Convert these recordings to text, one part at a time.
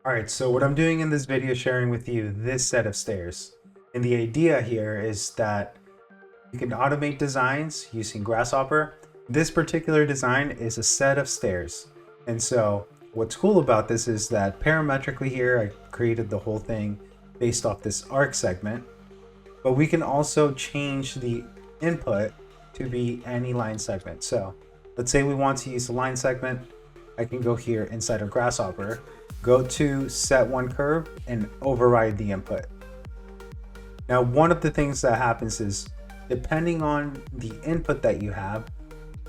Alright, so what I'm doing in this video is sharing with you this set of stairs. And the idea here is that you can automate designs using Grasshopper. This particular design is a set of stairs. And so what's cool about this is that parametrically here, I created the whole thing based off this arc segment. But we can also change the input to be any line segment. So let's say we want to use a line segment. I can go here inside of Grasshopper, go to set one curve and override the input. Now, one of the things that happens is depending on the input that you have,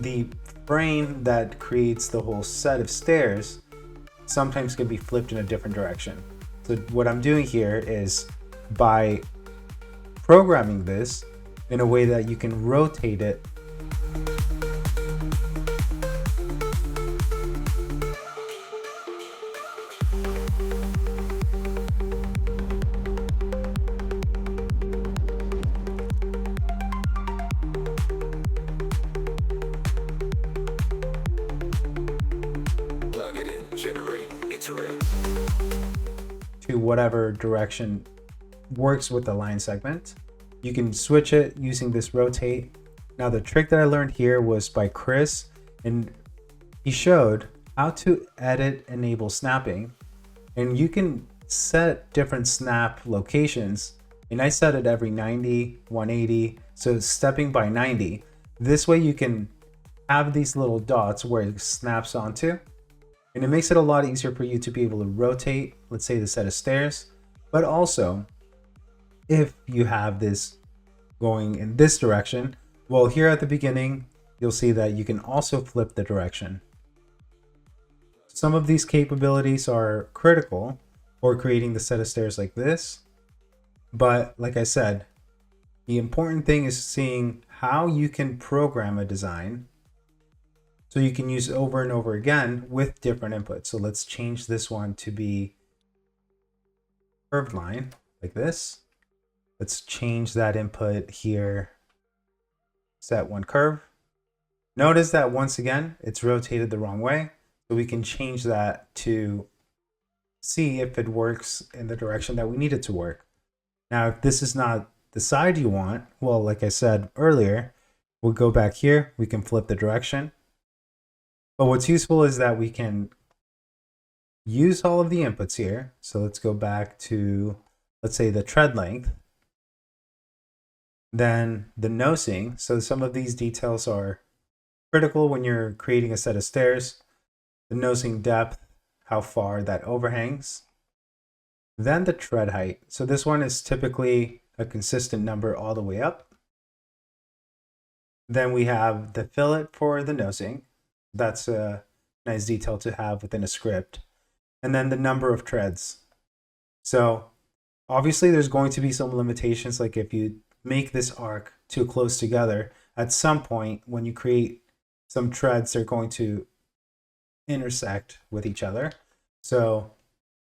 the frame that creates the whole set of stairs sometimes can be flipped in a different direction. So what I'm doing here is by programming this in a way that you can rotate it to whatever direction works with the line segment. You can switch it using this rotate. Now the trick that I learned here was by Chris, and he showed how to edit enable snapping, and you can set different snap locations, and I set it every 90, 180, so stepping by 90. This way you can have these little dots where it snaps onto, and it makes it a lot easier for you to be able to rotate, let's say, the set of stairs. But also, if you have this going in this direction, well, here at the beginning, you'll see that you can also flip the direction. Some of these capabilities are critical for creating the set of stairs like this. But like I said, the important thing is seeing how you can program a design so you can use it over and over again with different inputs. So let's change this one to be curved line like this. Let's change that input here, set one curve. Notice that once again, it's rotated the wrong way. So we can change that to see if it works in the direction that we need it to work. Now, if this is not the side you want, well, like I said earlier, we'll go back here, we can flip the direction. But what's useful is that we can use all of the inputs here. So let's go back to, let's say, the tread length. Then the nosing. So some of these details are critical when you're creating a set of stairs. The nosing depth, how far that overhangs. Then the tread height. So this one is typically a consistent number all the way up. Then we have the fillet for the nosing. That's a nice detail to have within a script. And then the number of treads. So obviously there's going to be some limitations, like if you make this arc too close together, at some point when you create some treads, they're going to intersect with each other. So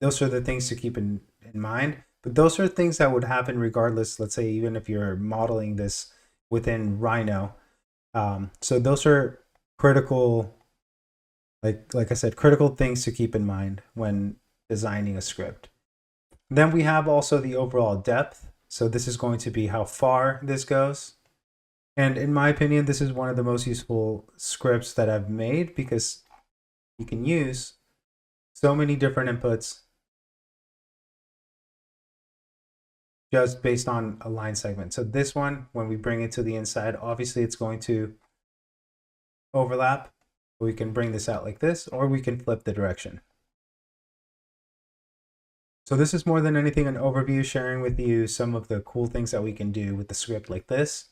those are the things to keep in mind. But those are things that would happen regardless, let's say, even if you're modeling this within Rhino. So those are critical, like I said, critical things to keep in mind when designing a script. Then we have also the overall depth. So this is going to be how far this goes. And in my opinion, this is one of the most useful scripts that I've made because you can use so many different inputs just based on a line segment. So this one, when we bring it to the inside, obviously it's going to overlap. We can bring this out like this, or we can flip the direction. So this is more than anything an overview, sharing with you some of the cool things that we can do with the script like this.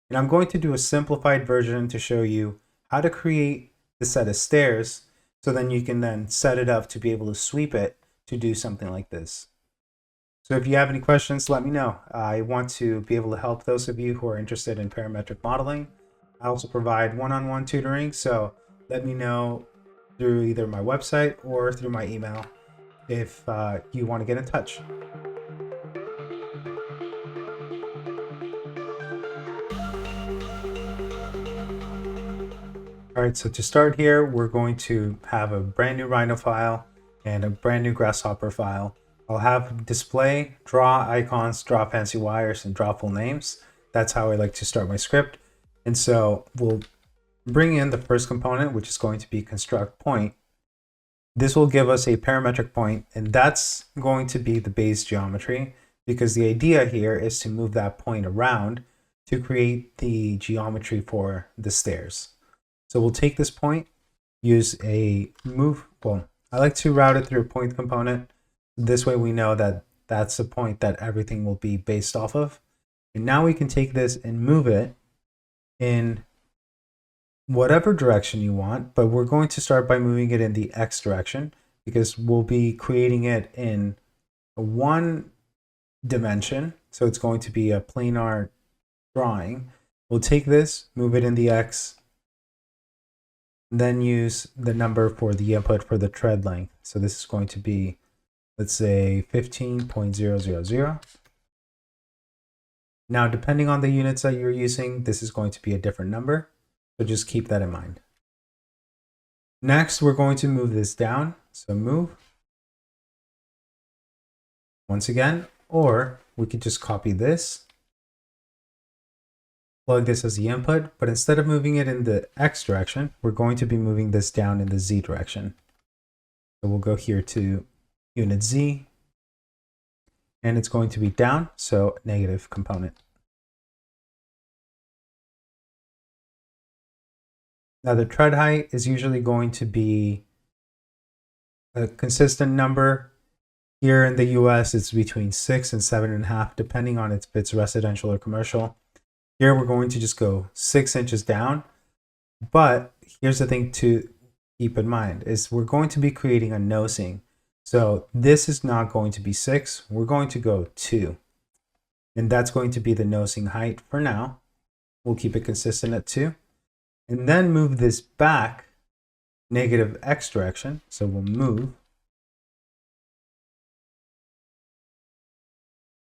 And I'm going to do a simplified version to show you how to create the set of stairs, so then you can then set it up to be able to sweep it to do something like this. So if you have any questions, let me know. I want to be able to help those of you who are interested in parametric modeling. I also provide one-on-one tutoring, so let me know through either my website or through my email if you want to get in touch. All right, so to start here, we're going to have a brand new Rhino file, and a brand new Grasshopper file. I'll have display, draw icons, draw fancy wires, and draw full names. That's how I like to start my script. And so we'll bring in the first component, which is going to be construct point. This will give us a parametric point, and that's going to be the base geometry, because the idea here is to move that point around to create the geometry for the stairs. So we'll take this point, use a move. Well, I like to route it through a point component. This way we know that that's the point that everything will be based off of. And now we can take this and move it in whatever direction you want, but we're going to start by moving it in the X direction, because we'll be creating it in one dimension. So it's going to be a planar drawing. We'll take this, move it in the X, then use the number for the input for the tread length. So this is going to be, let's say 15.000. Now, depending on the units that you're using, this is going to be a different number. So just keep that in mind. Next, we're going to move this down. So move once again, or we could just copy this, plug this as the input, but instead of moving it in the X direction, we're going to be moving this down in the Z direction. So we'll go here to unit Z, and it's going to be down, so negative component. Now the tread height is usually going to be a consistent number. Here in the US, it's between 6 and 7.5, depending on if it's residential or commercial. Here we're going to just go 6 inches down, but here's the thing to keep in mind is we're going to be creating a nosing. So this is not going to be 6, we're going to go 2. And that's going to be the nosing height for now. We'll keep it consistent at 2. And then move this back negative X direction. So we'll move.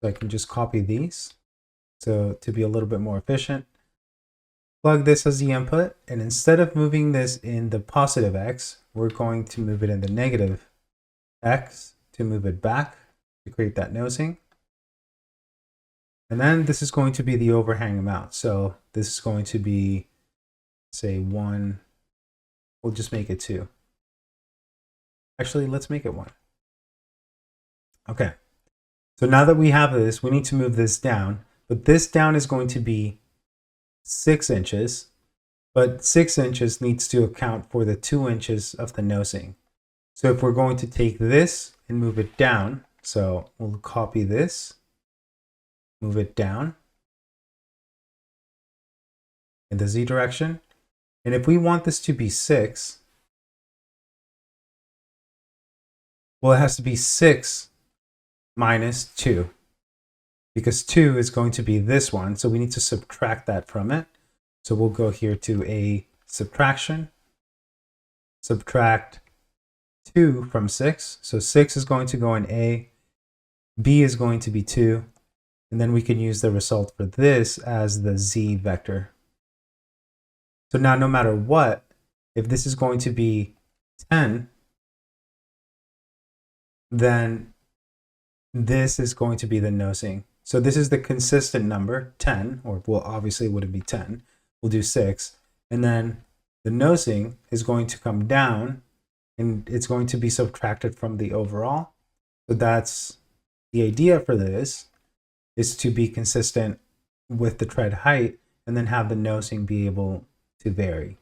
So I can just copy these. So to be a little bit more efficient, plug this as the input, and instead of moving this in the positive X, we're going to move it in the negative X to move it back to create that nosing. And then this is going to be the overhang amount. So this is going to be, say 1, we'll just make it 2. Actually, let's make it 1. Okay. So now that we have this, we need to move this down. But this down is going to be 6 inches, but 6 inches needs to account for the 2 inches of the nosing. So if we're going to take this and move it down, so we'll copy this, move it down in the Z direction. And if we want this to be 6, well, it has to be 6 minus 2. Because 2 is going to be this one, so we need to subtract that from it. So we'll go here to a subtraction, subtract 2 from 6. So 6 is going to go in A, B is going to be 2, and then we can use the result for this as the Z vector. So now no matter what, if this is going to be 10, then this is going to be the nosing. So this is the consistent number, 10, or well, obviously it wouldn't be 10. We'll do 6. And then the nosing is going to come down, and it's going to be subtracted from the overall. So that's the idea for this, is to be consistent with the tread height, and then have the nosing be able to vary.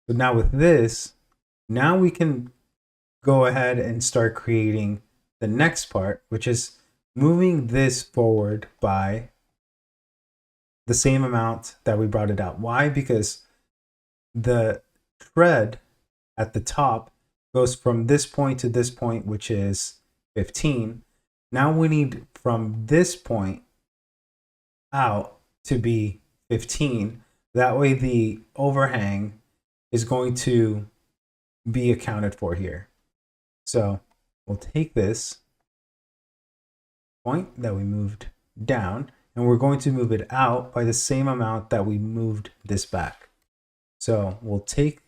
So now with this, now we can go ahead and start creating the next part, which is moving this forward by the same amount that we brought it out. Why? Because the tread at the top goes from this point to this point, which is 15. Now we need from this point out to be 15. That way the overhang is going to be accounted for here. So we'll take this point that we moved down, and we're going to move it out by the same amount that we moved this back. So we'll take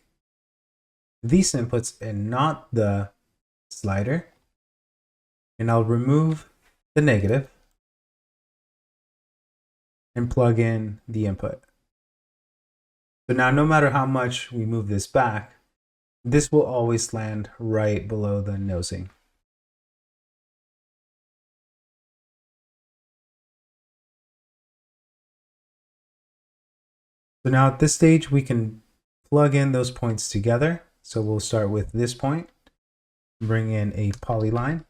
these inputs and not the slider. And I'll remove the negative and plug in the input. So now no matter how much we move this back, this will always land right below the nosing. So now at this stage, we can plug in those points together. So we'll start with this point, bring in a polyline,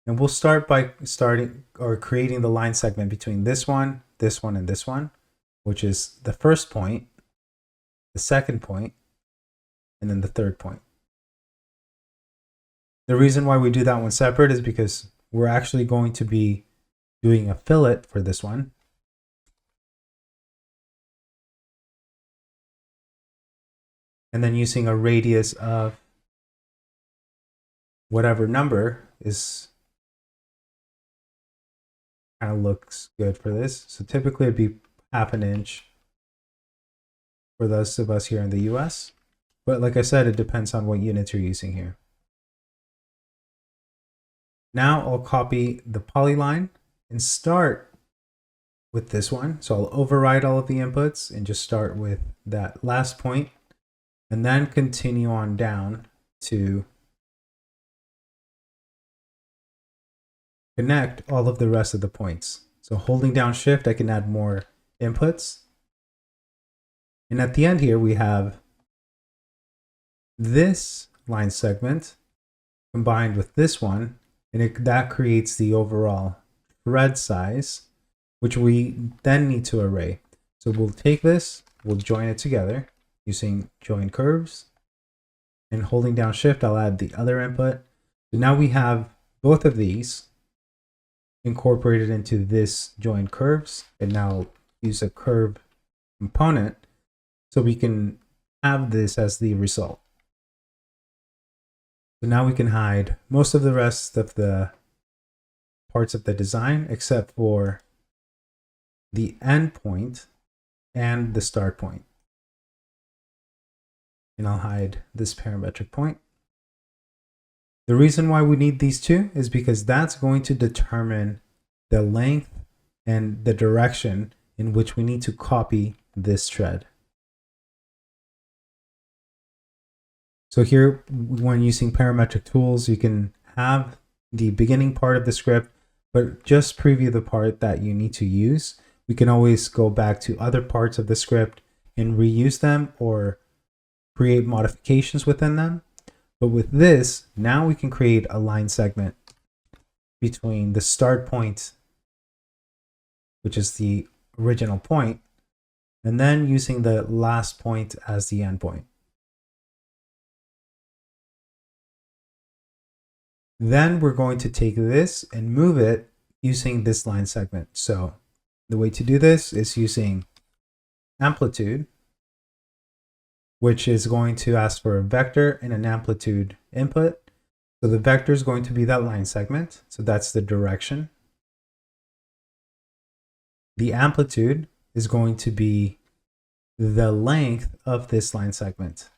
and we'll start by creating the line segment between this one, and this one, which is the first point, the second point, and then the third point. The reason why we do that one separate is because we're actually going to be doing a fillet for this one. And then using a radius of whatever number is kind of looks good for this. So typically it'd be 1/2 inch for those of us here in the US. But like I said, it depends on what units you're using here. Now I'll copy the polyline and start with this one. So I'll override all of the inputs and just start with that last point, and then continue on down to connect all of the rest of the points. So holding down Shift, I can add more inputs. And at the end here, we have this line segment combined with this one, and that creates the overall thread size, which we then need to array. So we'll take this, we'll join it together using join curves, and holding down Shift, I'll add the other input. So now we have both of these incorporated into this join curves, and now use a curve component so we can have this as the result. So now we can hide most of the rest of the parts of the design except for the end point and the start point. And I'll hide this parametric point. The reason why we need these two is because that's going to determine the length and the direction in which we need to copy this thread. So here, when using parametric tools, you can have the beginning part of the script, but just preview the part that you need to use. We can always go back to other parts of the script and reuse them or create modifications within them. But with this, now we can create a line segment between the start point, which is the original point, and then using the last point as the end point. Then we're going to take this and move it using this line segment. So the way to do this is using amplitude, which is going to ask for a vector and an amplitude input. So the vector is going to be that line segment. So that's the direction. The amplitude is going to be the length of this line segment.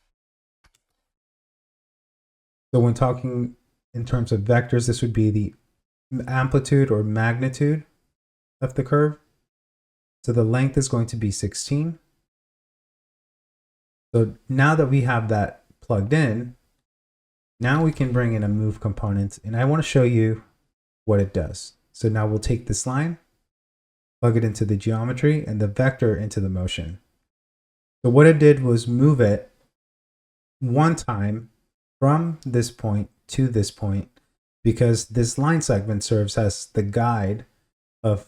So when talking in terms of vectors, this would be the amplitude or magnitude of the curve. So the length is going to be 16. So now that we have that plugged in, now we can bring in a move component, and I want to show you what it does. So now we'll take this line, plug it into the geometry, and the vector into the motion. So what it did was move it one time from this point to this point, because this line segment serves as the guide of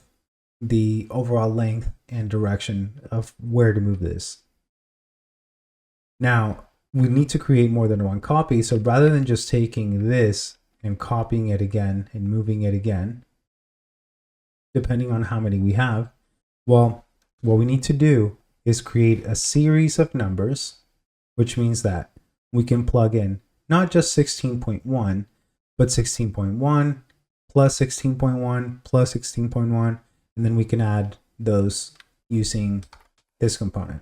the overall length and direction of where to move this. Now, we need to create more than one copy, so rather than just taking this and copying it again and moving it again, depending on how many we have, well, what we need to do is create a series of numbers, which means that we can plug in not just 16.1, but 16.1 plus 16.1 plus 16.1, and then we can add those using this component.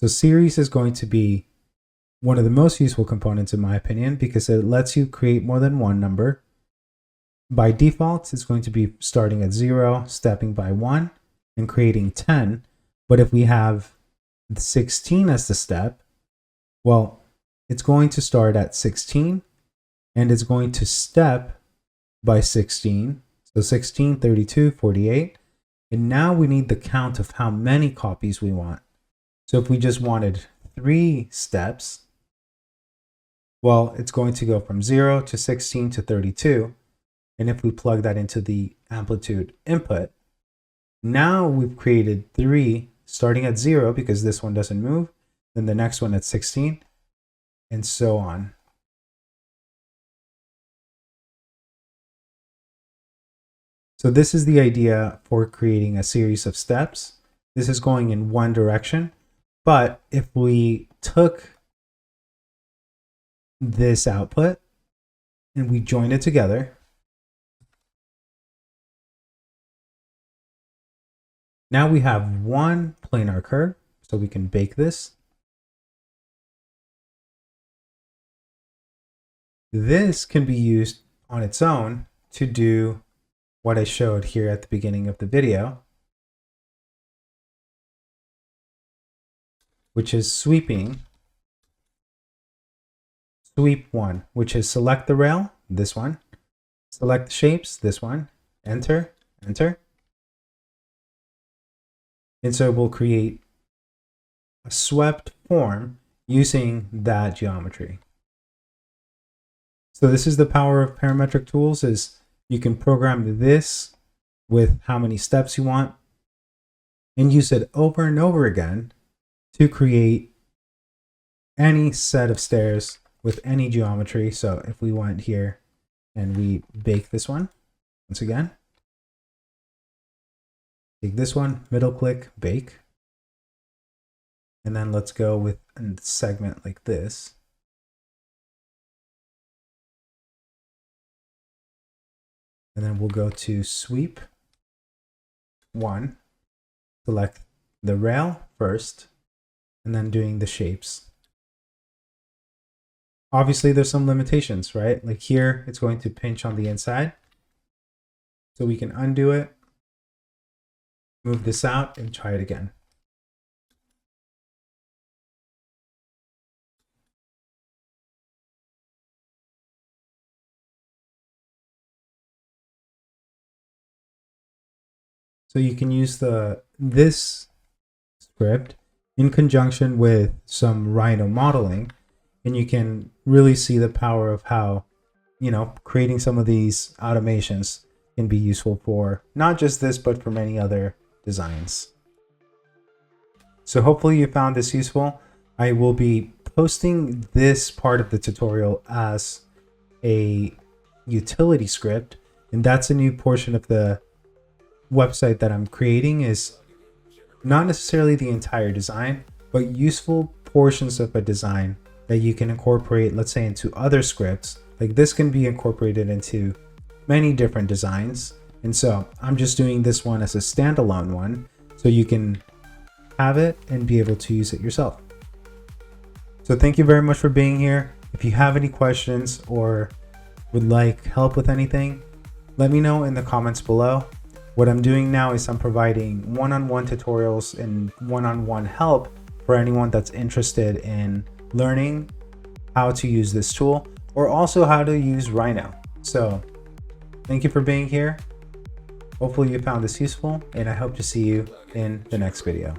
So series is going to be one of the most useful components in my opinion, because it lets you create more than one number. By default, it's going to be starting at 0, stepping by 1, and creating 10. But if we have 16 as the step, well, it's going to start at 16, and it's going to step by 16. So 16, 32, 48. And now we need the count of how many copies we want. So if we just wanted 3 steps, well, it's going to go from 0 to 16 to 32. And if we plug that into the amplitude input, now we've created 3 starting at 0 because this one doesn't move, then the next one at 16, and so on. So this is the idea for creating a series of steps. This is going in one direction, but if we took this output and we join it together, now we have one planar curve, so we can bake this. This can be used on its own to do what I showed here at the beginning of the video, which is sweeping. Sweep 1, which is select the rail, this one, select the shapes, this one, enter, enter. And so we'll create a swept form using that geometry. So this is the power of parametric tools, is you can program this with how many steps you want and use it over and over again to create any set of stairs with any geometry. So if we went here and we bake this one, once again, take this one, middle click, bake. And then let's go with a segment like this. And then we'll go to sweep 1, select the rail first, and then doing the shapes. Obviously, there's some limitations, right? Like here, it's going to pinch on the inside. So we can undo it, move this out, and try it again. So you can use this script in conjunction with some Rhino modeling, and you can really see the power of how, creating some of these automations can be useful for not just this, but for many other designs. So hopefully you found this useful. I will be posting this part of the tutorial as a utility script, and that's a new portion of the website that I'm creating. Is not necessarily the entire design, but useful portions of a design that you can incorporate, let's say, into other scripts. Like this can be incorporated into many different designs. And so I'm just doing this one as a standalone one so you can have it and be able to use it yourself. So thank you very much for being here. If you have any questions or would like help with anything, let me know in the comments below. What I'm doing now is I'm providing one-on-one tutorials and one-on-one help for anyone that's interested in learning how to use this tool or also how to use Rhino. So thank you for being here. Hopefully you found this useful, and I hope to see you in the next video.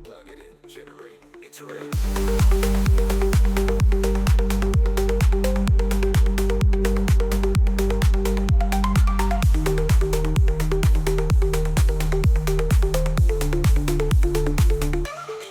Plug it in, generate, iterate.